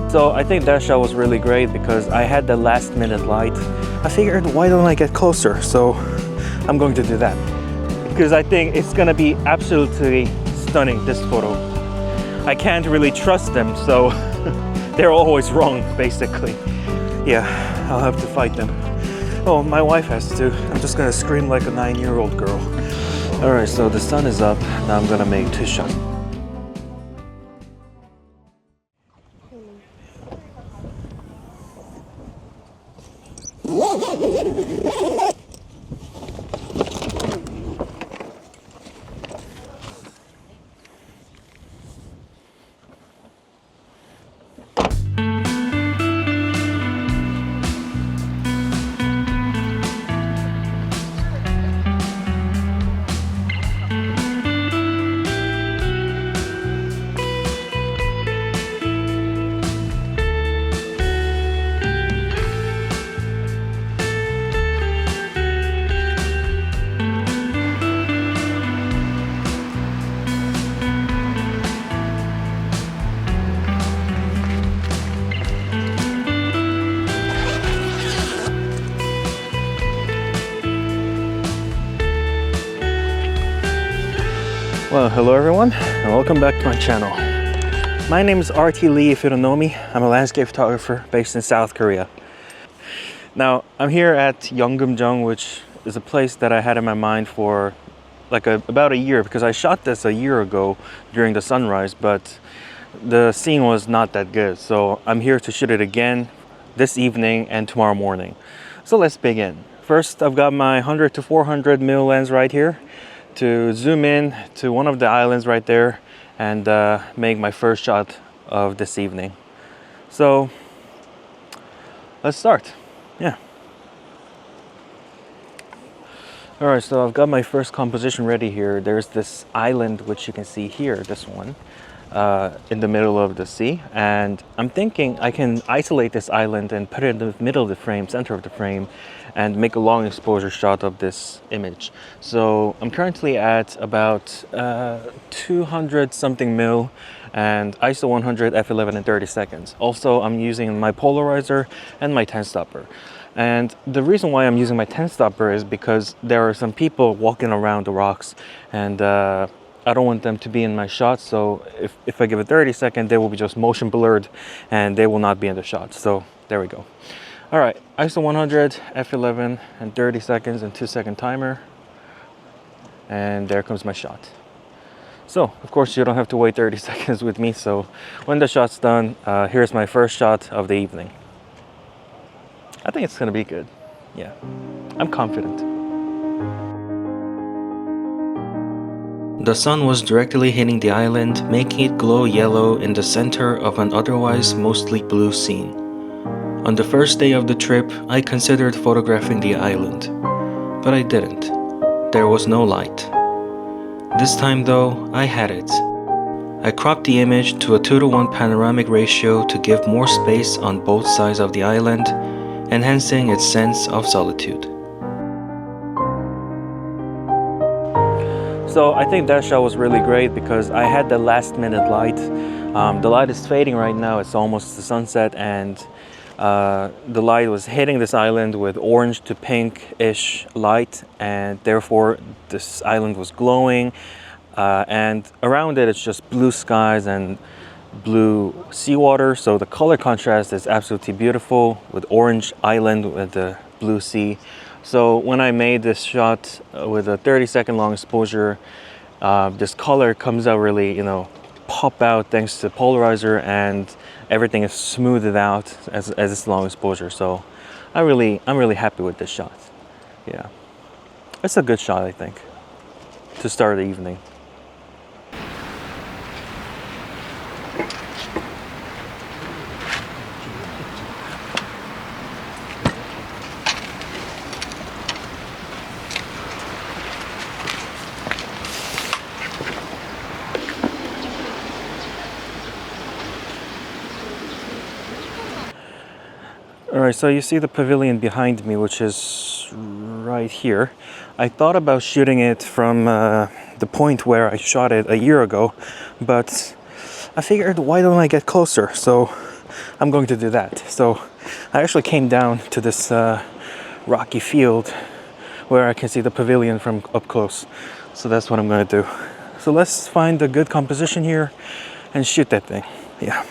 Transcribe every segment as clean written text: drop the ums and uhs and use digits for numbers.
So I think that shot was really great because I had the last minute light. I figured, why don't I get closer? So I'm going to do that because I think it's gonna be absolutely stunning, this photo. I can't really trust them, so they're always wrong, basically. Yeah, I'll have to fight them. Oh, my wife has to. I'm just gonna scream like a 9-year-old girl. All right, so the sun is up. Now I'm gonna make 2 shots. Well, hello everyone, and welcome back to my channel. My name is RT Lee, if you don't know me. I'm a landscape photographer based in South Korea. Now, I'm here at Yeongeumjeong, which is a place that I had in my mind for like about a year, because I shot this a year ago during the sunrise, but the scene was not that good. So I'm here to shoot it again this evening and tomorrow morning. So let's begin. First, I've got my 100 to 400 mm lens right here to zoom in to one of the islands right there and make my first shot of this evening. So let's start. Yeah. All right, so I've got my first composition ready here. There's this island, which you can see here, this one, in the middle of the sea. And I'm thinking I can isolate this island and put it in the middle of the frame, center of the frame, and make a long exposure shot of this image. So I'm currently at about 200 something mil and ISO 100 f11 in 30 seconds. Also, I'm using my polarizer and my 10 stopper. And the reason why I'm using my 10 stopper is because there are some people walking around the rocks, and I don't want them to be in my shot. So if I give it 30 seconds, they will be just motion blurred and they will not be in the shot. So there we go. All right, ISO 100, f11 and 30 seconds and 2-second timer. And there comes my shot. So, of course, you don't have to wait 30 seconds with me. So when the shot's done, here's my first shot of the evening. I think it's gonna be good. Yeah, I'm confident. The sun was directly hitting the island, making it glow yellow in the center of an otherwise mostly blue scene. On the first day of the trip, I considered photographing the island, but I didn't. There was no light. This time though, I had it. I cropped the image to a 2:1 panoramic ratio to give more space on both sides of the island, enhancing its sense of solitude. So I think that shot was really great because I had the last minute light. The light is fading right now, it's almost the sunset, and the light was hitting this island with orange to pink-ish light, and therefore this island was glowing, and around it it's just blue skies and blue seawater, so the color contrast is absolutely beautiful with orange island with the blue sea. So when I made this shot with a 30-second long exposure, this color comes out really, you know, pop out thanks to polarizer, and everything is smoothed out as it's long exposure. So I'm really happy with this shot. Yeah, it's a good shot, I think, to start the evening. Alright, so you see the pavilion behind me, which is right here. I thought about shooting it from the point where I shot it a year ago, but I figured, why don't I get closer? So I'm going to do that. So I actually came down to this rocky field where I can see the pavilion from up close. So that's what I'm going to do. So let's find a good composition here and shoot that thing. Yeah.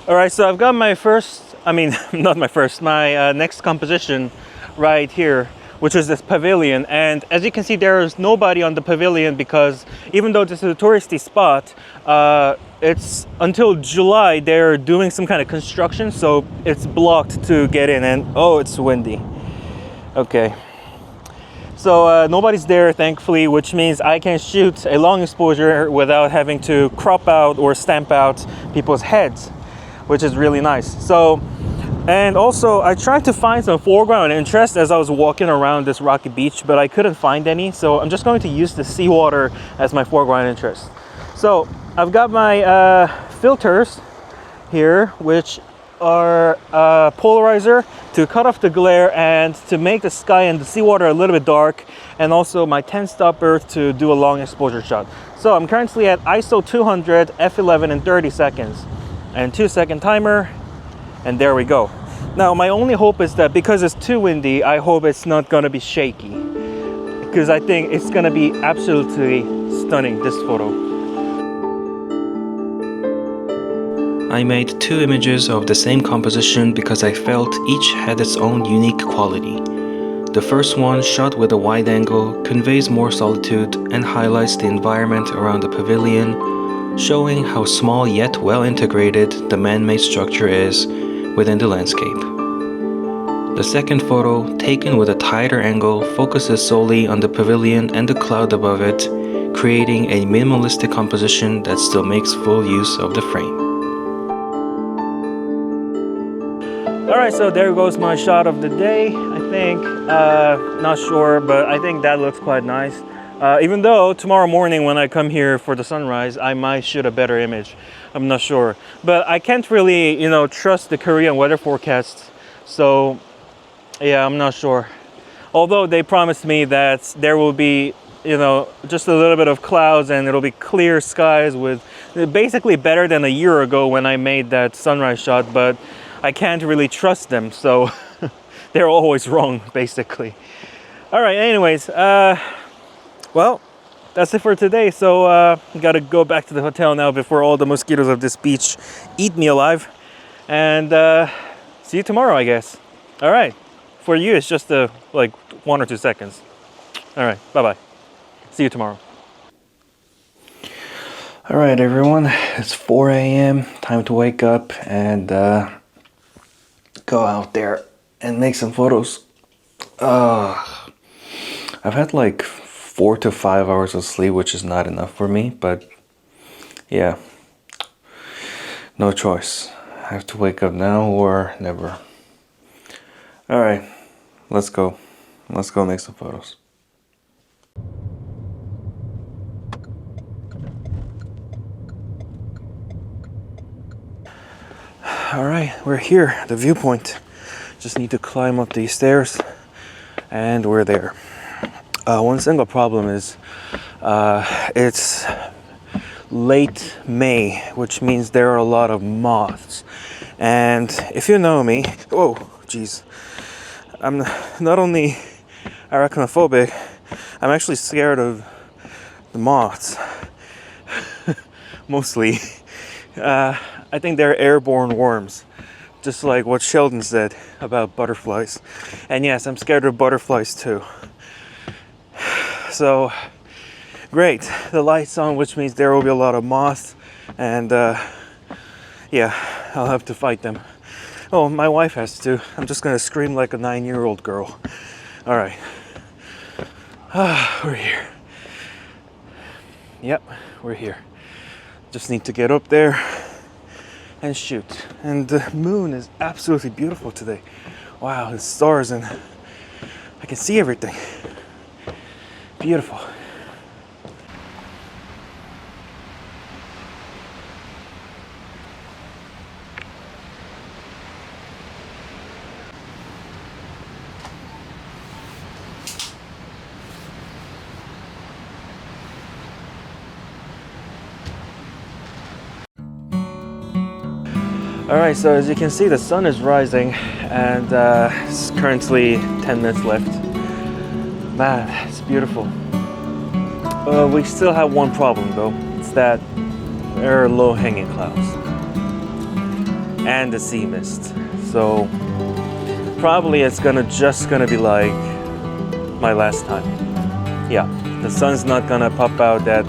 All right, so I've got my first, not my first, my next composition right here, which is this pavilion. And as you can see, there is nobody on the pavilion because even though this is a touristy spot, it's until July, they're doing some kind of construction, so it's blocked to get in. And oh, it's windy. Okay. So nobody's there, thankfully, which means I can shoot a long exposure without having to crop out or stamp out people's heads, which is really nice. So, and also I tried to find some foreground interest as I was walking around this rocky beach, but I couldn't find any. So I'm just going to use the seawater as my foreground interest. So I've got my filters here, which are polarizer to cut off the glare and to make the sky and the seawater a little bit dark, and also my 10 stopper to do a long exposure shot. So I'm currently at ISO 200, f11 in 30 seconds. And 2-second timer, and there we go. Now my only hope is that because it's too windy, I hope it's not gonna be shaky, because I think it's gonna be absolutely stunning, this photo. I made 2 images of the same composition because I felt each had its own unique quality. The first one, shot with a wide angle, conveys more solitude and highlights the environment around the pavilion, showing how small yet well integrated the man-made structure is within the landscape. The second photo, taken with a tighter angle, focuses solely on the pavilion and the cloud above it, creating a minimalistic composition that still makes full use of the frame. Alright, so there goes my shot of the day, I think. Not sure, but I think that looks quite nice. Even though tomorrow morning when I come here for the sunrise, I might shoot a better image. I'm not sure. But I can't really, trust the Korean weather forecast. So, yeah, I'm not sure. Although they promised me that there will be, just a little bit of clouds and it'll be clear skies with basically better than a year ago when I made that sunrise shot. But I can't really trust them. So they're always wrong, basically. All right, anyways. Well, that's it for today. So gotta go back to the hotel now before all the mosquitoes of this beach eat me alive. And see you tomorrow, I guess. All right. For you, it's just like 1 or 2 seconds. All right. Bye-bye. See you tomorrow. All right, everyone. It's 4 a.m. Time to wake up and go out there and make some photos. I've had like 4 to 5 hours of sleep, which is not enough for me, but yeah, no choice. I have to wake up now or never. All right, let's go. Let's go make some photos. All right, we're here, the viewpoint. Just need to climb up these stairs and we're there. One single problem is it's late May, which means there are a lot of moths. And if you know me, whoa, geez, I'm not only arachnophobic, I'm actually scared of the moths. Mostly. I think they're airborne worms, just like what Sheldon said about butterflies. And yes, I'm scared of butterflies too. So, great, the light's on, which means there will be a lot of moths, and yeah, I'll have to fight them. Oh, my wife has to. I'm just gonna scream like a 9-year-old girl. All right, we're here. Yep, we're here. Just need to get up there and shoot. And the moon is absolutely beautiful today. Wow, the stars, and I can see everything. Beautiful. Alright, so as you can see, the sun is rising, and it's currently 10 minutes left. Man, it's beautiful. We still have one problem though. It's that there are low-hanging clouds and the sea mist. So probably it's just gonna be like my last time. Yeah, the sun's not gonna pop out at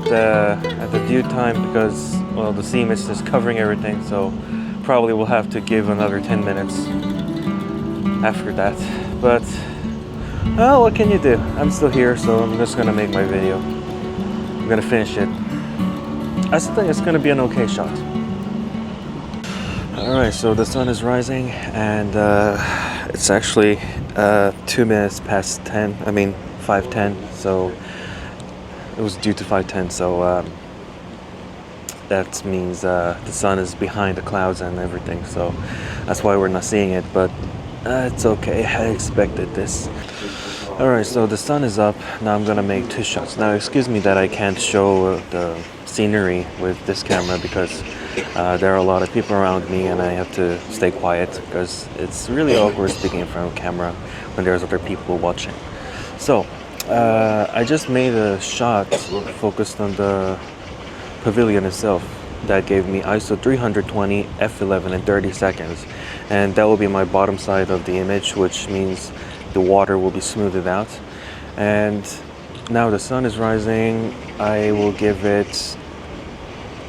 the due time because, well, the sea mist is covering everything, so probably we'll have to give another 10 minutes after that. But, well, what can you do? I'm still here, so I'm just gonna make my video. I'm gonna finish it. I still think it's gonna be an okay shot. Alright, so the sun is rising, and it's actually 2 minutes past 10. I mean, 5:10, so it was due to 5:10, so that means the sun is behind the clouds and everything, so that's why we're not seeing it, but it's okay. I expected this. Alright, so the sun is up. Now I'm gonna make 2 shots. Now excuse me that I can't show the scenery with this camera because there are a lot of people around me and I have to stay quiet because it's really awkward speaking in front of camera when there's other people watching. So I just made a shot focused on the Pavilion itself that gave me ISO 320, f11 in 30 seconds, and that will be my bottom side of the image, which means the water will be smoothed out. And now the sun is rising. I will give it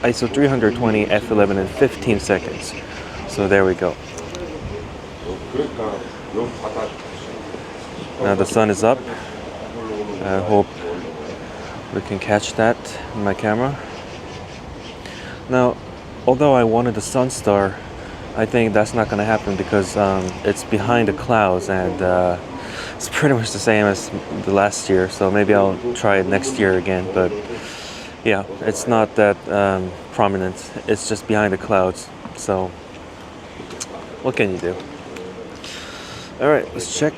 ISO 320, f11 in 15 seconds. So there we go. Now the sun is up. I hope we can catch that in my camera. Now, although I wanted a sun star, I think that's not going to happen because it's behind the clouds, and it's pretty much the same as the last year, so maybe I'll try it next year again. But yeah, it's not that prominent. It's just behind the clouds, so what can you do? Alright, let's check.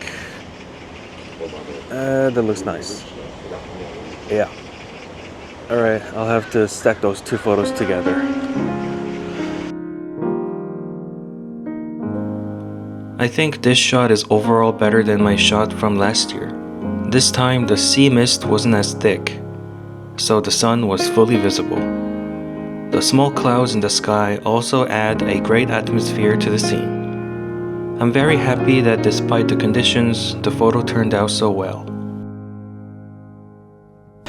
That looks nice. Yeah. Alright, I'll have to stack those 2 photos together. I think this shot is overall better than my shot from last year. This time the sea mist wasn't as thick, so the sun was fully visible. The small clouds in the sky also add a great atmosphere to the scene. I'm very happy that despite the conditions, the photo turned out so well.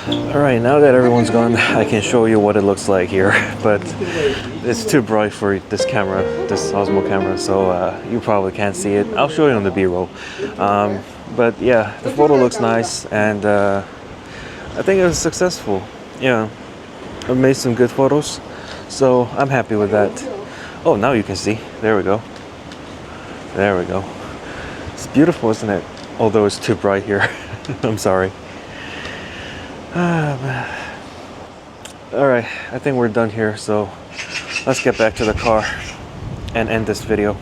Alright, now that everyone's gone, I can show you what it looks like here, but it's too bright for this camera, this Osmo camera, so you probably can't see it. I'll show you on the B-roll. But yeah, the photo looks nice, and I think it was successful. Yeah, I made some good photos, so I'm happy with that. Oh, now you can see. There we go. There we go. It's beautiful, isn't it? Although it's too bright here. I'm sorry. Alright, I think we're done here, so let's get back to the car and end this video.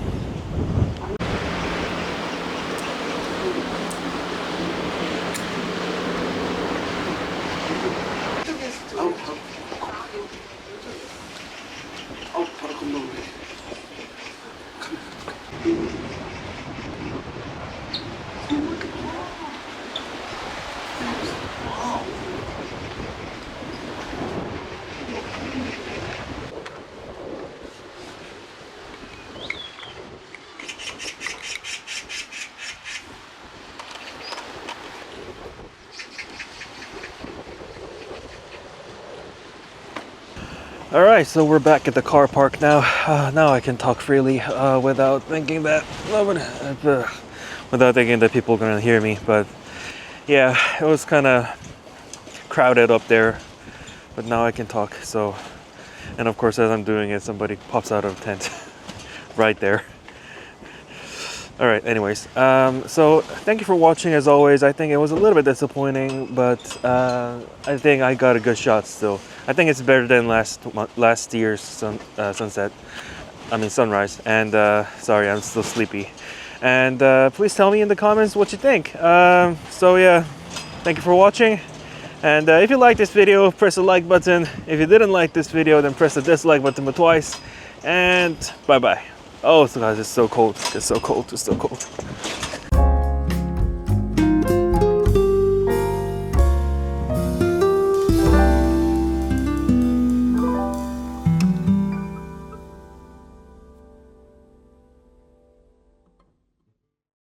Alright, so we're back at the car park now. Now I can talk freely without thinking that people are gonna hear me. But yeah, it was kind of crowded up there. but now I can talk. So, and of course, as I'm doing it, somebody pops out of a tent right there. All right, anyways, so thank you for watching. As always, I think it was a little bit disappointing, but I think I got a good shot still. I think it's better than last year's sunrise. And sorry, I'm still sleepy. And please tell me in the comments what you think. So yeah, thank you for watching. And if you like this video, press the like button. If you didn't like this video, then press the dislike button twice. And bye bye. Oh, guys, it's so cold. It's so cold. It's so cold.